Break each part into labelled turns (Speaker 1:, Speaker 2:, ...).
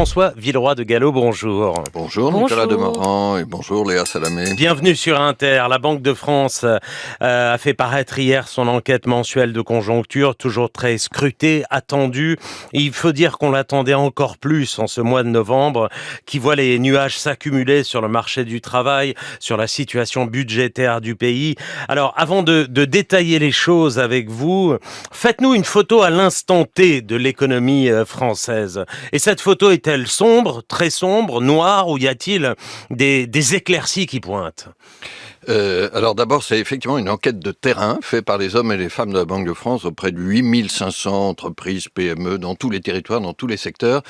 Speaker 1: François Villeroy de Gallo, bonjour.
Speaker 2: Bonjour Nicolas Demorand et bonjour Léa Salamé.
Speaker 1: Bienvenue sur Inter. La Banque de France a fait paraître hier son enquête mensuelle de conjoncture, toujours très scrutée, attendue. Et il faut dire qu'on l'attendait encore plus en ce mois de novembre, qui voit les nuages s'accumuler sur le marché du travail, sur la situation budgétaire du pays. Alors, avant de détailler les choses avec vous, faites-nous une photo à l'instant T de l'économie française. Et cette photo est-elle sombre, très sombre, noire, ou y a-t-il des éclaircies qui pointent?
Speaker 2: Alors d'abord, c'est effectivement une enquête de terrain faite par les hommes et les femmes de la Banque de France auprès de 8500 entreprises, PME, dans tous les territoires, dans tous les secteurs.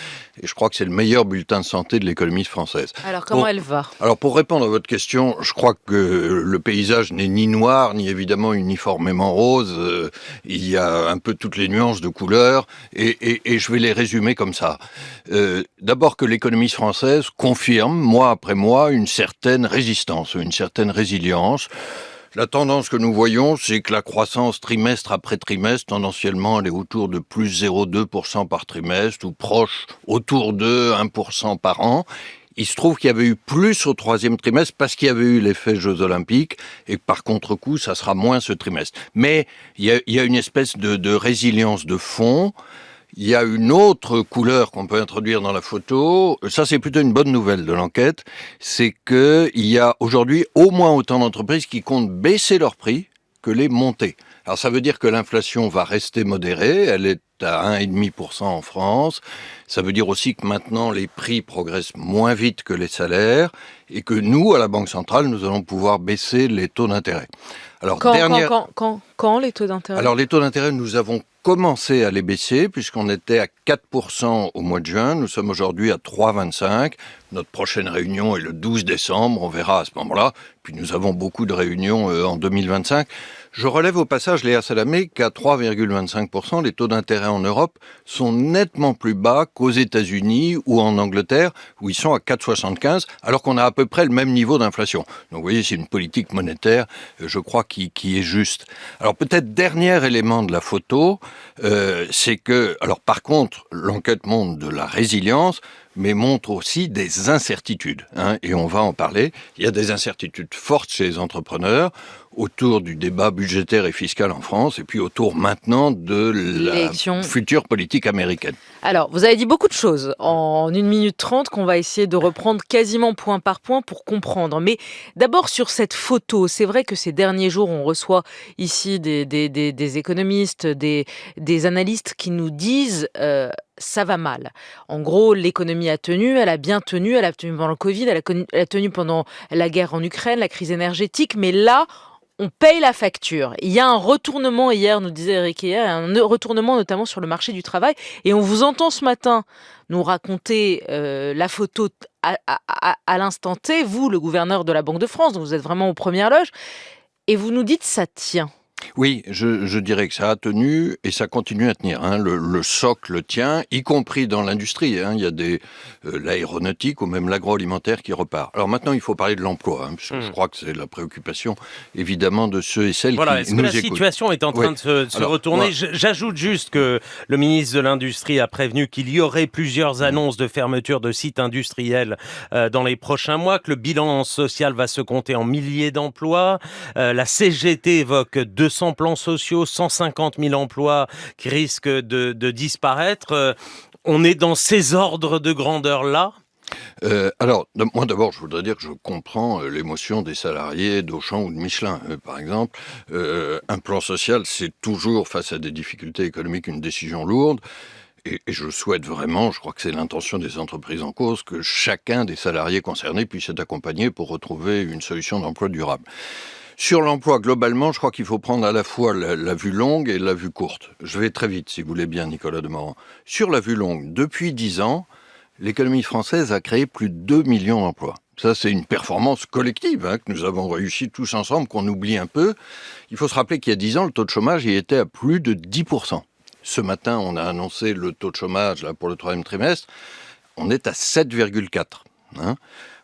Speaker 2: Et je crois que c'est le meilleur bulletin de santé de l'économie française.
Speaker 3: Alors comment elle va ?
Speaker 2: Alors pour répondre à votre question, je crois que le paysage n'est ni noir, ni évidemment uniformément rose. Il y a un peu toutes les nuances de couleurs et je vais les résumer comme ça. D'abord que l'économie française confirme, mois après mois, une certaine résistance, une certaine résilience. La tendance que nous voyons, c'est que la croissance trimestre après trimestre, tendanciellement, elle est autour de plus 0,2% par trimestre ou proche autour de 1% par an. Il se trouve qu'il y avait eu plus au troisième trimestre parce qu'il y avait eu l'effet Jeux Olympiques et par contre-coup, ça sera moins ce trimestre. Mais il y a une espèce de résilience de fond. Il y a une autre couleur qu'on peut introduire dans la photo. Ça, c'est plutôt une bonne nouvelle de l'enquête. C'est qu'il y a aujourd'hui au moins autant d'entreprises qui comptent baisser leurs prix que les monter. Alors, ça veut dire que l'inflation va rester modérée. Elle est à 1,5% en France. Ça veut dire aussi que maintenant, les prix progressent moins vite que les salaires et que nous, à la Banque centrale, nous allons pouvoir baisser les taux d'intérêt. Alors,
Speaker 3: quand les taux d'intérêt ?
Speaker 2: Alors, les taux d'intérêt, nous avons commencé à les baisser puisqu'on était à 4% au mois de juin. Nous sommes aujourd'hui à 3,25. Notre prochaine réunion est le 12 décembre. On verra à ce moment-là. Puis nous avons beaucoup de réunions en 2025. Je relève au passage, Léa Salamé, qu'à 3,25%, les taux d'intérêt en Europe sont nettement plus bas qu'aux États-Unis ou en Angleterre, où ils sont à 4,75, alors qu'on a à peu près le même niveau d'inflation. Donc vous voyez, c'est une politique monétaire, je crois, qui est juste. Alors peut-être dernier élément de la photo, c'est que, alors par contre, l'enquête montre de la résilience, mais montre aussi des incertitudes, et on va en parler. Il y a des incertitudes fortes chez les entrepreneurs autour du débat budgétaire et fiscal en France, et puis autour maintenant de la future politique américaine.
Speaker 3: Alors, vous avez dit beaucoup de choses en 1 minute 30 qu'on va essayer de reprendre quasiment point par point pour comprendre. Mais d'abord sur cette photo, c'est vrai que ces derniers jours, on reçoit ici des économistes, des analystes qui nous disent ça va mal. En gros, l'économie a tenu, elle a bien tenu, elle a tenu pendant le Covid, elle a tenu pendant la guerre en Ukraine, la crise énergétique, mais là, on paye la facture. Il y a un retournement hier, nous disait Eric hier, un retournement notamment sur le marché du travail. Et on vous entend ce matin nous raconter la photo à l'instant T, vous, le gouverneur de la Banque de France, donc vous êtes vraiment aux premières loges, et vous nous dites ça tient.
Speaker 2: Oui, je dirais que ça a tenu et ça continue à tenir. Le socle tient, y compris dans l'industrie. Il y a l'aéronautique ou même l'agroalimentaire qui repart. Alors maintenant, il faut parler de l'emploi, puisque je crois que c'est la préoccupation, évidemment, de ceux et celles qui nous écoutent.
Speaker 1: Est-ce que la situation est en train de se retourner ? J'ajoute juste que le ministre de l'Industrie a prévenu qu'il y aurait plusieurs annonces de fermeture de sites industriels dans les prochains mois, que le bilan social va se compter en milliers d'emplois. La CGT évoque 200 plans sociaux, 150 000 emplois qui risquent de disparaître. On est dans ces ordres de grandeur-là ?
Speaker 2: Alors, moi d'abord, je voudrais dire que je comprends l'émotion des salariés d'Auchan ou de Michelin, par exemple. Un plan social, c'est toujours, face à des difficultés économiques, une décision lourde. Et je souhaite vraiment, je crois que c'est l'intention des entreprises en cause, que chacun des salariés concernés puisse être accompagné pour retrouver une solution d'emploi durable. Sur l'emploi, globalement, je crois qu'il faut prendre à la fois la vue longue et la vue courte. Je vais très vite, si vous voulez bien, Nicolas Demorand. Sur la vue longue, depuis 10 ans, l'économie française a créé plus de 2 millions d'emplois. Ça, c'est une performance collective que nous avons réussi tous ensemble, qu'on oublie un peu. Il faut se rappeler qu'il y a 10 ans, le taux de chômage il était à plus de 10%. Ce matin, on a annoncé le taux de chômage pour le troisième trimestre. On est à 7,4.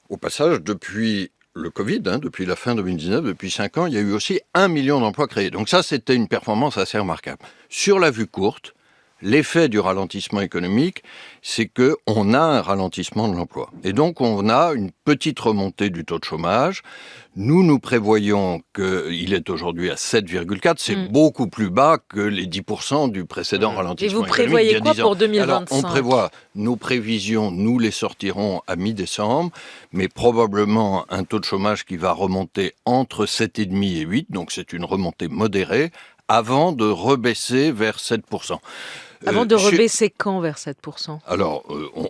Speaker 2: Au passage, depuis le Covid, depuis la fin 2019, depuis 5 ans, il y a eu aussi 1 million d'emplois créés. Donc ça, c'était une performance assez remarquable. Sur la vue courte, L'effet du ralentissement économique, c'est qu'on a un ralentissement de l'emploi. Et donc, on a une petite remontée du taux de chômage. Nous prévoyons qu'il est aujourd'hui à 7,4. C'est beaucoup plus bas que les 10% du précédent ralentissement économique.
Speaker 3: Et vous prévoyez quoi pour 2025 ?
Speaker 2: Alors, on prévoit nos prévisions, nous les sortirons à mi-décembre, mais probablement un taux de chômage qui va remonter entre 7,5 et 8. Donc, c'est une remontée modérée avant de rebaisser vers 7%.
Speaker 3: Avant de rebaisser quand vers 7%?
Speaker 2: Alors,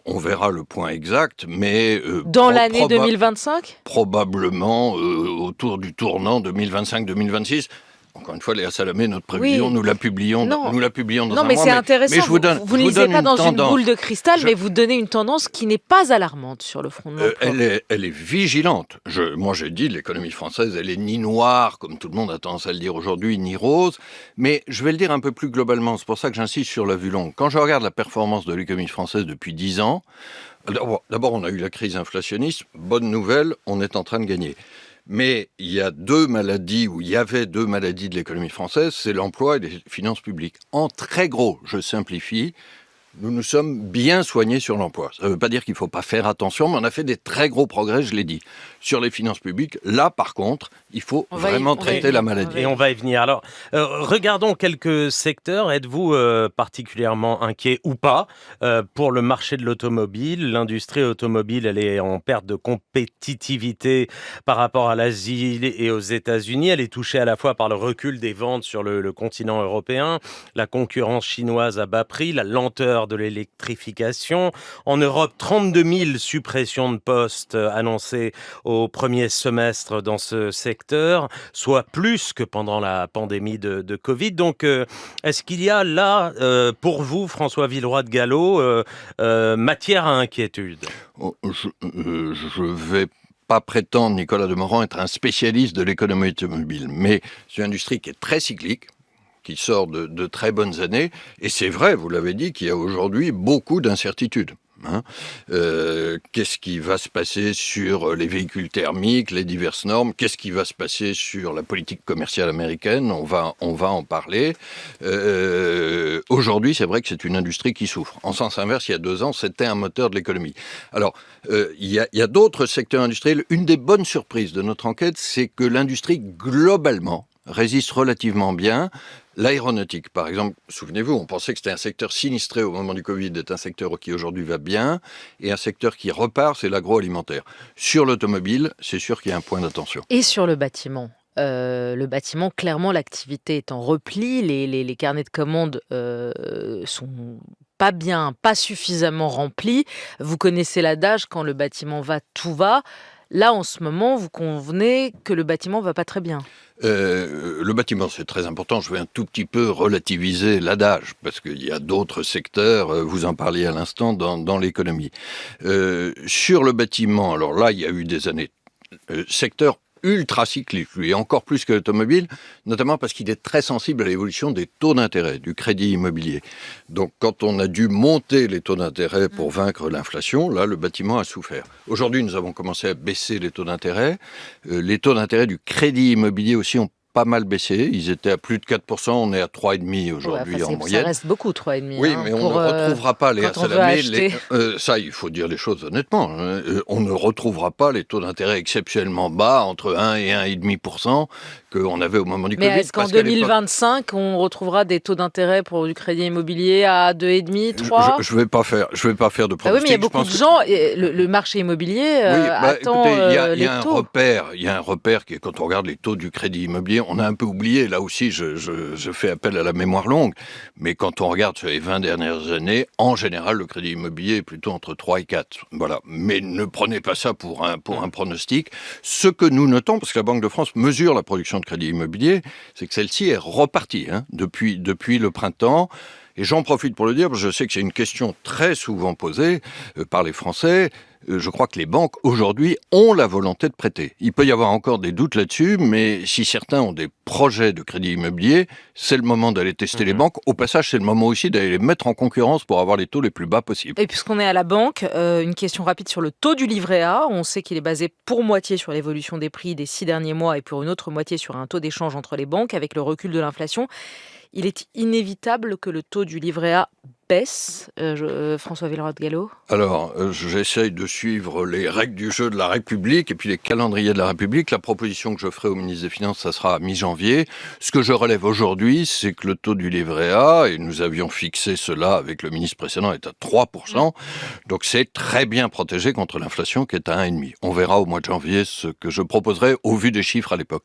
Speaker 2: on verra le point exact, mais...
Speaker 3: dans l'année 2025 ?
Speaker 2: Probablement autour du tournant 2025-2026. Encore une fois, Léa Salamé, notre prévision, nous la publions dans un mois.
Speaker 3: Non, mais c'est intéressant.
Speaker 2: Mais je vous donne,
Speaker 3: vous ne lisez pas dans une boule de cristal, mais vous donnez une tendance qui n'est pas alarmante sur le front de l'emploi.
Speaker 2: Elle est vigilante. Moi, j'ai dit, l'économie française, elle est ni noire, comme tout le monde a tendance à le dire aujourd'hui, ni rose. Mais je vais le dire un peu plus globalement. C'est pour ça que j'insiste sur la vue longue. Quand je regarde la performance de l'économie française depuis 10 ans, d'abord, on a eu la crise inflationniste. Bonne nouvelle, on est en train de gagner. Mais il y avait deux maladies de l'économie française, c'est l'emploi et les finances publiques. En très gros, je simplifie, nous nous sommes bien soignés sur l'emploi. Ça ne veut pas dire qu'il ne faut pas faire attention, mais on a fait des très gros progrès, je l'ai dit. Sur les finances publiques, là, par contre, il faut vraiment traiter la maladie.
Speaker 1: Et on va y venir. Alors, regardons quelques secteurs. Êtes-vous particulièrement inquiet ou pas pour le marché de l'automobile ? L'industrie automobile, elle est en perte de compétitivité par rapport à l'Asie et aux États-Unis. Elle est touchée à la fois par le recul des ventes sur le continent européen, la concurrence chinoise à bas prix, la lenteur de l'électrification. En Europe, 32 000 suppressions de postes annoncées au premier semestre dans ce secteur, soit plus que pendant la pandémie de Covid. Donc, est-ce qu'il y a là, pour vous, François Villeroy de Galhau, matière à inquiétude ?
Speaker 2: Je vais pas prétendre, Nicolas Demorand, être un spécialiste de l'économie automobile, mais c'est une industrie qui est très cyclique, qui sort de très bonnes années, et c'est vrai, vous l'avez dit, qu'il y a aujourd'hui beaucoup d'incertitudes. Qu'est-ce qui va se passer sur les véhicules thermiques, les diverses normes? Qu'est-ce qui va se passer sur la politique commerciale américaine? On va en parler. Aujourd'hui, c'est vrai que c'est une industrie qui souffre. En sens inverse, il y a 2 ans, c'était un moteur de l'économie. Alors, il y a d'autres secteurs industriels. Une des bonnes surprises de notre enquête, c'est que l'industrie, globalement, résiste relativement bien. L'aéronautique, par exemple, souvenez-vous, on pensait que c'était un secteur sinistré au moment du Covid, est un secteur qui aujourd'hui va bien, et un secteur qui repart, c'est l'agroalimentaire. Sur l'automobile, c'est sûr qu'il y a un point d'attention.
Speaker 3: Et sur le bâtiment ? Clairement, l'activité est en repli, les carnets de commandes sont pas suffisamment remplis. Vous connaissez l'adage, quand le bâtiment va, tout va. Là, en ce moment, vous convenez que le bâtiment va pas très bien.
Speaker 2: Le bâtiment, c'est très important. Je vais un tout petit peu relativiser l'adage, parce qu'il y a d'autres secteurs, vous en parliez à l'instant, dans l'économie. Sur le bâtiment, alors là, il y a eu des années, secteur ultra cyclique, lui, encore plus que l'automobile, notamment parce qu'il est très sensible à l'évolution des taux d'intérêt, du crédit immobilier. Donc, quand on a dû monter les taux d'intérêt pour vaincre l'inflation, là, le bâtiment a souffert. Aujourd'hui, nous avons commencé à baisser les taux d'intérêt. Les taux d'intérêt du crédit immobilier aussi ont pas mal baissé. Ils étaient à plus de 4%, on est à 3,5% aujourd'hui en moyenne.
Speaker 3: Ça reste beaucoup, 3,5%.
Speaker 2: Oui, mais on ne retrouvera pas les ça, il faut dire les choses honnêtement. On ne retrouvera pas les taux d'intérêt exceptionnellement bas, entre 1 et 1,5%, qu'on avait au moment du Covid.
Speaker 3: Mais est-ce qu'en 2025, on retrouvera des taux d'intérêt pour du crédit immobilier à 2,5%, 3%?
Speaker 2: Je vais pas faire de pronostic.
Speaker 3: Oui, mais il y a beaucoup de gens, le marché immobilier attend
Speaker 2: écoutez, il y a un repère qui est, quand on regarde les taux du crédit immobilier, on a un peu oublié, là aussi je fais appel à la mémoire longue, mais quand on regarde sur les 20 dernières années, en général le crédit immobilier est plutôt entre 3 et 4. Voilà. Mais ne prenez pas ça pour un pronostic. Ce que nous notons, parce que la Banque de France mesure la production de crédit immobilier, c'est que celle-ci est repartie depuis le printemps. Et j'en profite pour le dire, parce que je sais que c'est une question très souvent posée par les Français. Je crois que les banques, aujourd'hui, ont la volonté de prêter. Il peut y avoir encore des doutes là-dessus, mais si certains ont des projets de crédit immobilier, c'est le moment d'aller tester les banques. Au passage, c'est le moment aussi d'aller les mettre en concurrence pour avoir les taux les plus bas possibles.
Speaker 3: Et puisqu'on est à la banque, une question rapide sur le taux du livret A. On sait qu'il est basé pour moitié sur l'évolution des prix des 6 derniers mois et pour une autre moitié sur un taux d'échange entre les banques avec le recul de l'inflation. il est inévitable que le taux du livret A baisse, François Villeroy de Galhau?
Speaker 2: Alors, j'essaye de suivre les règles du jeu de la République et puis les calendriers de la République. La proposition que je ferai au ministre des Finances, ça sera à mi-janvier. Ce que je relève aujourd'hui, c'est que le taux du livret A, et nous avions fixé cela avec le ministre précédent, est à 3%. Donc c'est très bien protégé contre l'inflation qui est à 1,5%. On verra au mois de janvier ce que je proposerai au vu des chiffres à l'époque.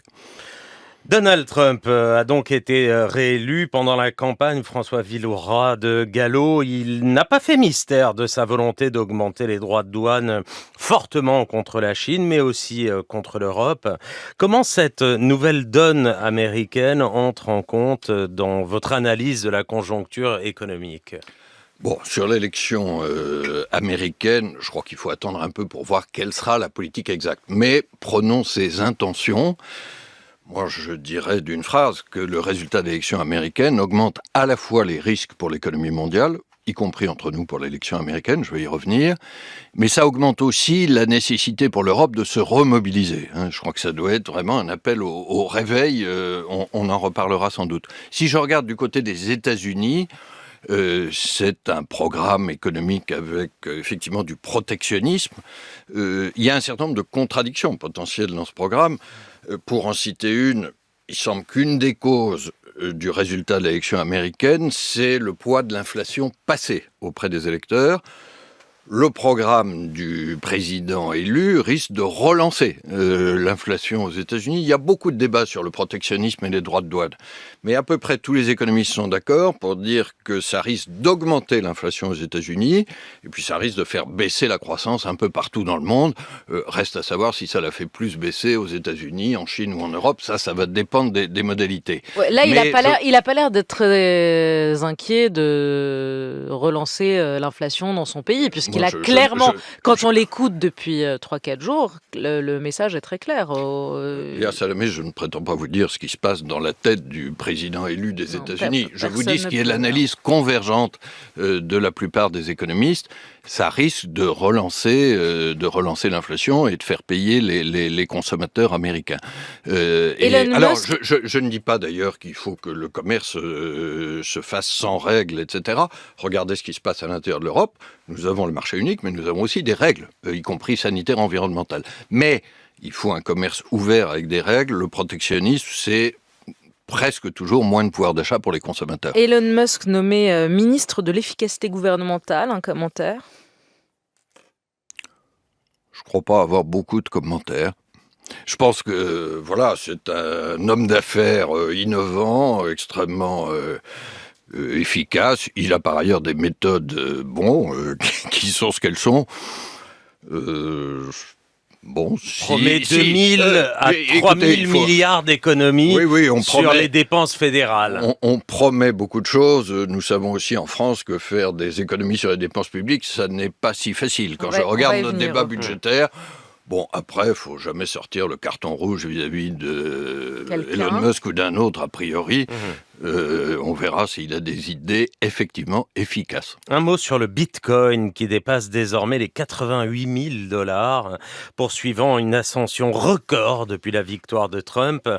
Speaker 1: Donald Trump a donc été réélu pendant la campagne. François Villeroy de Galhau, il n'a pas fait mystère de sa volonté d'augmenter les droits de douane fortement contre la Chine, mais aussi contre l'Europe. Comment cette nouvelle donne américaine entre en compte dans votre analyse de la conjoncture économique ?
Speaker 2: Bon, sur l'élection américaine, je crois qu'il faut attendre un peu pour voir quelle sera la politique exacte. Mais prenons ses intentions. Moi, je dirais d'une phrase que le résultat de l'élection américaine augmente à la fois les risques pour l'économie mondiale, y compris entre nous pour l'élection américaine, je vais y revenir, mais ça augmente aussi la nécessité pour l'Europe de se remobiliser. Je crois que ça doit être vraiment un appel au réveil, on en reparlera sans doute. Si je regarde du côté des États-Unis, c'est un programme économique avec effectivement du protectionnisme. Il y a un certain nombre de contradictions potentielles dans ce programme. Pour en citer une, il semble qu'une des causes du résultat de l'élection américaine, c'est le poids de l'inflation passée auprès des électeurs. Le programme du président élu risque de relancer l'inflation aux États-Unis. Il y a beaucoup de débats sur le protectionnisme et les droits de douane. Mais à peu près tous les économistes sont d'accord pour dire que ça risque d'augmenter l'inflation aux États-Unis et puis ça risque de faire baisser la croissance un peu partout dans le monde. Reste à savoir si ça la fait plus baisser aux États-Unis, en Chine ou en Europe. Ça va dépendre des modalités.
Speaker 3: Ouais, là, il n'a pas l'air d'être très inquiet de relancer l'inflation dans son pays, puisqu'il a clairement, quand on l'écoute depuis 3-4 jours, le message est très clair.
Speaker 2: Léa Salamé, je ne prétends pas vous dire ce qui se passe dans la tête du président élu des États-Unis. Je vous dis ce qui est l'analyse convergente de la plupart des économistes. Ça risque de relancer l'inflation et de faire payer les consommateurs américains. Alors, je ne dis pas d'ailleurs qu'il faut que le commerce se fasse sans règles, etc. Regardez ce qui se passe à l'intérieur de l'Europe. Nous avons le marché unique, mais nous avons aussi des règles, y compris sanitaires, environnementales. Mais il faut un commerce ouvert avec des règles. Le protectionnisme, c'est presque toujours moins de pouvoir d'achat pour les consommateurs.
Speaker 3: Elon Musk nommé ministre de l'efficacité gouvernementale, un commentaire?
Speaker 2: Je ne crois pas avoir beaucoup de commentaires. Je pense que voilà, c'est un homme d'affaires innovant, extrêmement efficace. Il a par ailleurs des méthodes qui sont ce qu'elles sont.
Speaker 1: Promet 2000 à 3000 milliards d'économies sur les dépenses fédérales.
Speaker 2: On promet beaucoup de choses. Nous savons aussi en France que faire des économies sur les dépenses publiques, ça n'est pas si facile. Quand je regarde notre débat budgétaire, après, il ne faut jamais sortir le carton rouge vis-à-vis de Elon Musk ou d'un autre, a priori. On verra s'il a des idées effectivement efficaces.
Speaker 1: Un mot sur le Bitcoin qui dépasse désormais les 88 000 $, poursuivant une ascension record depuis la victoire de Trump.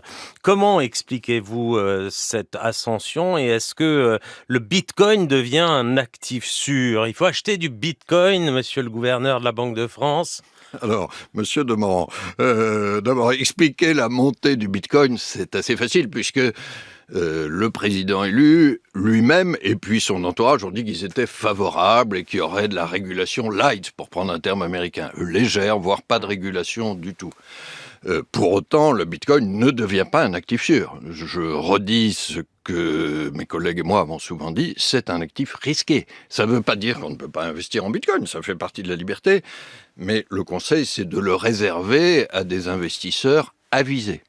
Speaker 1: Comment expliquez-vous cette ascension et est-ce que le Bitcoin devient un actif sûr? Il faut acheter du Bitcoin, monsieur le gouverneur de la Banque de France?
Speaker 2: Alors, monsieur Demorand, d'abord, expliquer la montée du Bitcoin, c'est assez facile puisque le président élu lui-même et puis son entourage ont dit qu'ils étaient favorables et qu'il y aurait de la régulation light, pour prendre un terme américain, légère, voire pas de régulation du tout. Pour autant, le Bitcoin ne devient pas un actif sûr. Je redis ce que mes collègues et moi avons souvent dit, c'est un actif risqué. Ça ne veut pas dire qu'on ne peut pas investir en Bitcoin, ça fait partie de la liberté, mais le conseil, c'est de le réserver à des investisseurs avisés.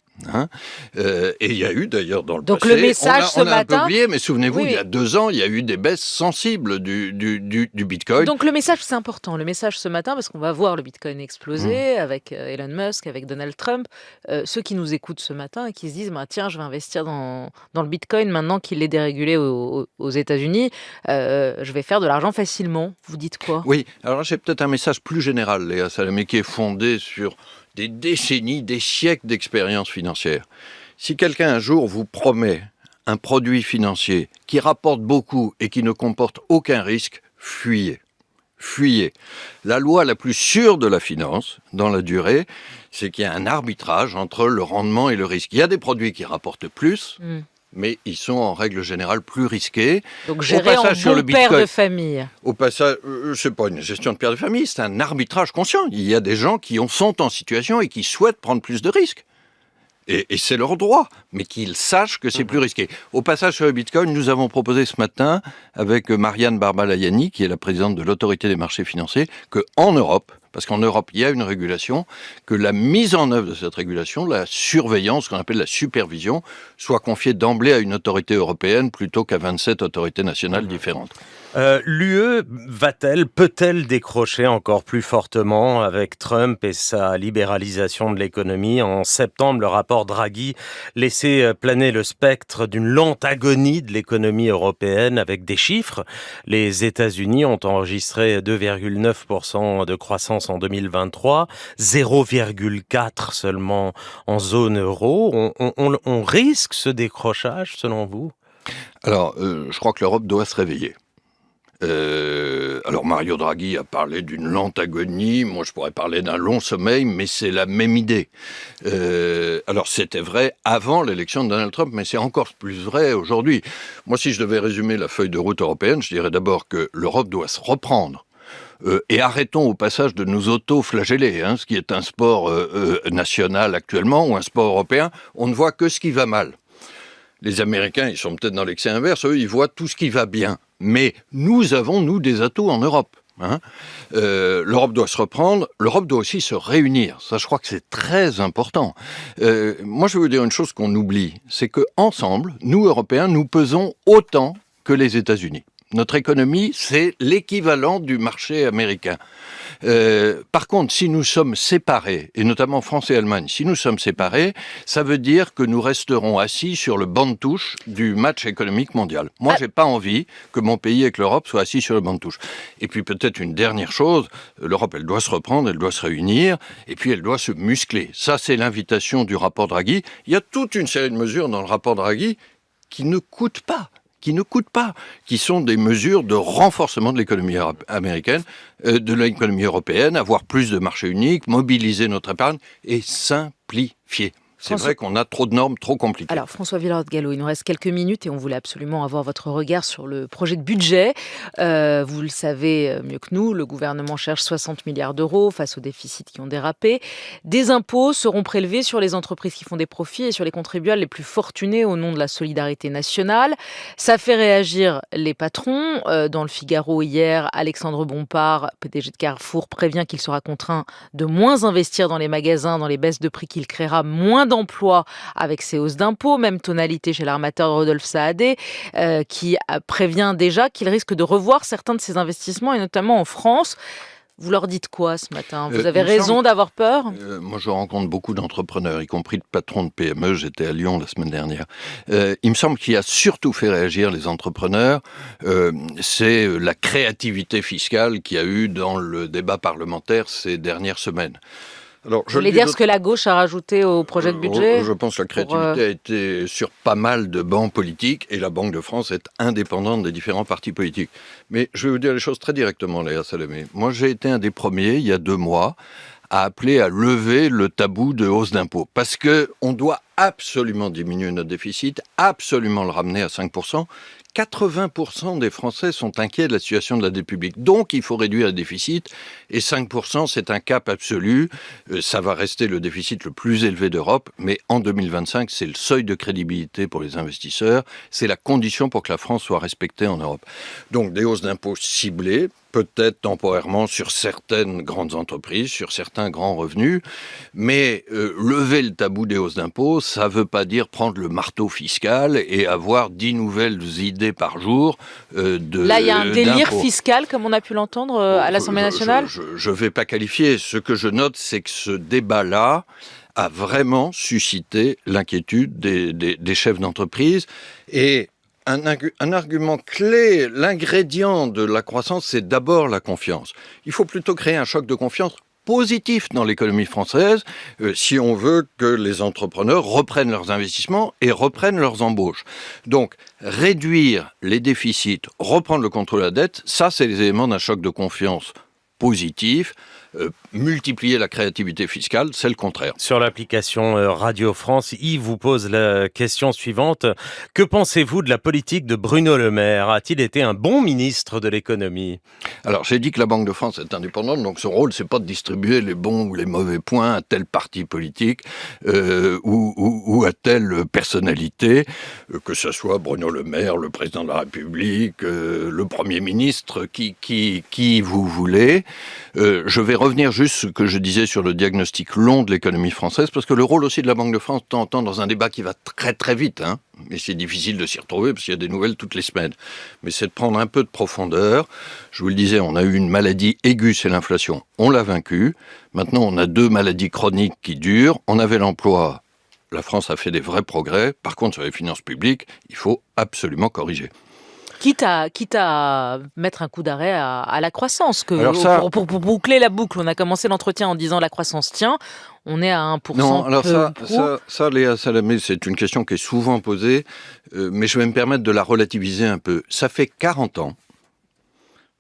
Speaker 2: Et il y a eu d'ailleurs dans le passé,
Speaker 3: le message
Speaker 2: on a un peu
Speaker 3: matin,
Speaker 2: oublié, mais souvenez-vous, il y a 2 ans, il y a eu des baisses sensibles du Bitcoin.
Speaker 3: Donc le message, c'est important. Le message ce matin, parce qu'on va voir le Bitcoin exploser avec Elon Musk, avec Donald Trump. Ceux qui nous écoutent ce matin et qui se disent tiens, je vais investir dans le Bitcoin maintenant qu'il est dérégulé aux États-Unis, je vais faire de l'argent facilement. Vous dites quoi?
Speaker 2: Oui, alors j'ai peut-être un message plus général, Léa Salamé, qui est fondé sur des décennies, des siècles d'expérience financière. Si quelqu'un un jour vous promet un produit financier qui rapporte beaucoup et qui ne comporte aucun risque, fuyez. Fuyez. La loi la plus sûre de la finance, dans la durée, c'est qu'il y a un arbitrage entre le rendement et le risque. Il y a des produits qui rapportent plus, mais ils sont en règle générale plus risqués.
Speaker 3: Donc gérer en bon père de famille.
Speaker 2: Au passage, c'est pas une gestion de père de famille, c'est un arbitrage conscient. Il y a des gens qui sont en situation et qui souhaitent prendre plus de risques. Et c'est leur droit, mais qu'ils sachent que c'est plus risqué. Au passage, sur le Bitcoin, nous avons proposé ce matin, avec Marianne Barbalayani, qui est la présidente de l'autorité des marchés financiers, qu'en Europe, parce qu'en Europe, il y a une régulation, que la mise en œuvre de cette régulation, la surveillance, ce qu'on appelle la supervision, soit confiée d'emblée à une autorité européenne plutôt qu'à 27 autorités nationales différentes.
Speaker 1: L'UE peut-elle décrocher encore plus fortement avec Trump et sa libéralisation de l'économie? En septembre, le rapport Draghi laissait planer le spectre d'une lente agonie de l'économie européenne avec des chiffres. Les États-Unis ont enregistré 2,9% de croissance en 2023, 0,4% seulement en zone euro. On risque ce décrochage, selon vous?
Speaker 2: Alors, je crois que l'Europe doit se réveiller. Alors Mario Draghi a parlé d'une lente agonie, moi je pourrais parler d'un long sommeil, mais c'est la même idée. Alors c'était vrai avant l'élection de Donald Trump, mais c'est encore plus vrai aujourd'hui. Moi, si je devais résumer la feuille de route européenne, je dirais d'abord que l'Europe doit se reprendre. Et arrêtons au passage de nous auto-flageller, ce qui est un sport national actuellement, ou un sport européen, on ne voit que ce qui va mal. Les Américains, ils sont peut-être dans l'excès inverse, eux, ils voient tout ce qui va bien. Mais nous avons, nous, des atouts en Europe. L'Europe doit se reprendre, l'Europe doit aussi se réunir. Ça, je crois que c'est très important. Moi, je veux vous dire une chose qu'on oublie, c'est qu'ensemble, nous, Européens, nous pesons autant que les États-Unis. Notre économie, c'est l'équivalent du marché américain. Par contre, si nous sommes séparés, et notamment France et Allemagne, si nous sommes séparés, ça veut dire que nous resterons assis sur le banc de touche du match économique mondial. Moi, j'ai pas envie que mon pays avec l'Europe soit assis sur le banc de touche. Et puis peut-être une dernière chose, l'Europe, elle doit se reprendre, elle doit se réunir, et puis elle doit se muscler. Ça, c'est l'invitation du rapport Draghi. Il y a toute une série de mesures dans le rapport Draghi qui ne coûtent pas, qui sont des mesures de renforcement de l'économie américaine, de l'économie européenne, avoir plus de marchés uniques, mobiliser notre épargne et simplifier. C'est vrai qu'on a trop de normes, trop compliquées.
Speaker 3: Alors, François Villard-Gallo, il nous reste quelques minutes et on voulait absolument avoir votre regard sur le projet de budget. Vous le savez mieux que nous, le gouvernement cherche 60 milliards d'euros face aux déficits qui ont dérapé. Des impôts seront prélevés sur les entreprises qui font des profits et sur les contribuables les plus fortunés au nom de la solidarité nationale. Ça fait réagir les patrons. Dans le Figaro hier, Alexandre Bompard, PDG de Carrefour, prévient qu'il sera contraint de moins investir dans les magasins, dans les baisses de prix qu'il créera, moins d'emplois avec ces hausses d'impôts. Même tonalité chez l'armateur Rodolphe Saadé, qui prévient déjà qu'il risque de revoir certains de ses investissements, et notamment en France. Vous leur dites quoi ce matin? Vous avez raison d'avoir peur?
Speaker 2: Moi, je rencontre beaucoup d'entrepreneurs, y compris de patrons de PME. J'étais à Lyon la semaine dernière. Il me semble qu'il a surtout fait réagir les entrepreneurs, c'est la créativité fiscale qu'il y a eu dans le débat parlementaire ces dernières semaines.
Speaker 3: Alors, vous voulez dire ce que la gauche a rajouté au projet de budget?
Speaker 2: Je pense que la créativité a été sur pas mal de bancs politiques et la Banque de France est indépendante des différents partis politiques. Mais je vais vous dire les choses très directement, Léa Salamé. Moi, j'ai été un des premiers, il y a 2 mois, à appeler à lever le tabou de hausse d'impôts. Parce qu'on doit absolument diminuer notre déficit, absolument le ramener à 5%. 80% des Français sont inquiets de la situation de la dette publique. Donc, il faut réduire le déficit. Et 5%, c'est un cap absolu. Ça va rester le déficit le plus élevé d'Europe. Mais en 2025, c'est le seuil de crédibilité pour les investisseurs. C'est la condition pour que la France soit respectée en Europe. Donc, des hausses d'impôts ciblées, peut-être temporairement sur certaines grandes entreprises, sur certains grands revenus. Mais lever le tabou des hausses d'impôts, ça ne veut pas dire prendre le marteau fiscal et avoir 10 nouvelles idées par jour
Speaker 3: Là, il y a un délire fiscal, comme on a pu l'entendre à l'Assemblée nationale?
Speaker 2: Je ne vais pas qualifier. Ce que je note, c'est que ce débat-là a vraiment suscité l'inquiétude des chefs d'entreprise. Et un argument clé, l'ingrédient de la croissance, c'est d'abord la confiance. Il faut plutôt créer un choc de confiance positif dans l'économie française si on veut que les entrepreneurs reprennent leurs investissements et reprennent leurs embauches. Donc, réduire les déficits, reprendre le contrôle de la dette, ça, c'est les éléments d'un choc de confiance positif. Multiplier la créativité fiscale, c'est le contraire.
Speaker 1: Sur l'application Radio France, Yves vous pose la question suivante. Que pensez-vous de la politique de Bruno Le Maire? A-t-il été un bon ministre de l'économie?
Speaker 2: Alors, j'ai dit que la Banque de France est indépendante, donc son rôle, c'est pas de distribuer les bons ou les mauvais points à tel parti politique ou à telle personnalité, que ce soit Bruno Le Maire, le président de la République, le Premier ministre, qui vous voulez. Je vais revenir juste ce que je disais sur le diagnostic long de l'économie française, parce que le rôle aussi de la Banque de France, t'entends dans un débat qui va très très vite, et c'est difficile de s'y retrouver parce qu'il y a des nouvelles toutes les semaines, mais c'est de prendre un peu de profondeur. Je vous le disais, on a eu une maladie aiguë, c'est l'inflation, on l'a vaincue. Maintenant, on a 2 maladies chroniques qui durent. On avait l'emploi, la France a fait des vrais progrès. Par contre, sur les finances publiques, il faut absolument corriger.
Speaker 3: Quitte à mettre un coup d'arrêt à la croissance. Pour boucler la boucle, on a commencé l'entretien en disant la croissance tient, on est à 1%.
Speaker 2: Non, alors ça, Léa Salamé, c'est une question qui est souvent posée, mais je vais me permettre de la relativiser un peu. Ça fait 40 ans,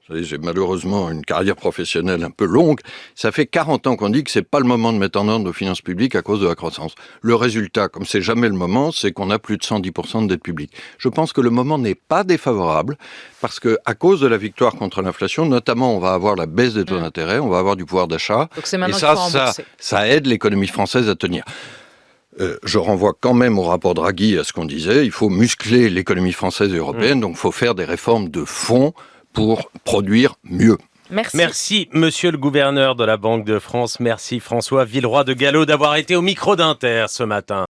Speaker 2: vous savez, j'ai malheureusement une carrière professionnelle un peu longue, ça fait 40 ans qu'on dit que c'est pas le moment de mettre en ordre nos finances publiques à cause de la croissance. Le résultat, comme c'est jamais le moment, c'est qu'on a plus de 110% de dette publique. Je pense que le moment n'est pas défavorable, parce que à cause de la victoire contre l'inflation, notamment on va avoir la baisse des taux d'intérêt, on va avoir du pouvoir d'achat,
Speaker 3: donc c'est maintenant
Speaker 2: et
Speaker 3: qu'il faut rembourser.
Speaker 2: ça aide l'économie française à tenir. Je renvoie quand même au rapport Draghi, à ce qu'on disait, il faut muscler l'économie française et européenne, donc il faut faire des réformes de fond pour produire mieux.
Speaker 1: Merci, monsieur le gouverneur de la Banque de France. Merci, François Villeroy de Galhau, d'avoir été au micro d'Inter ce matin.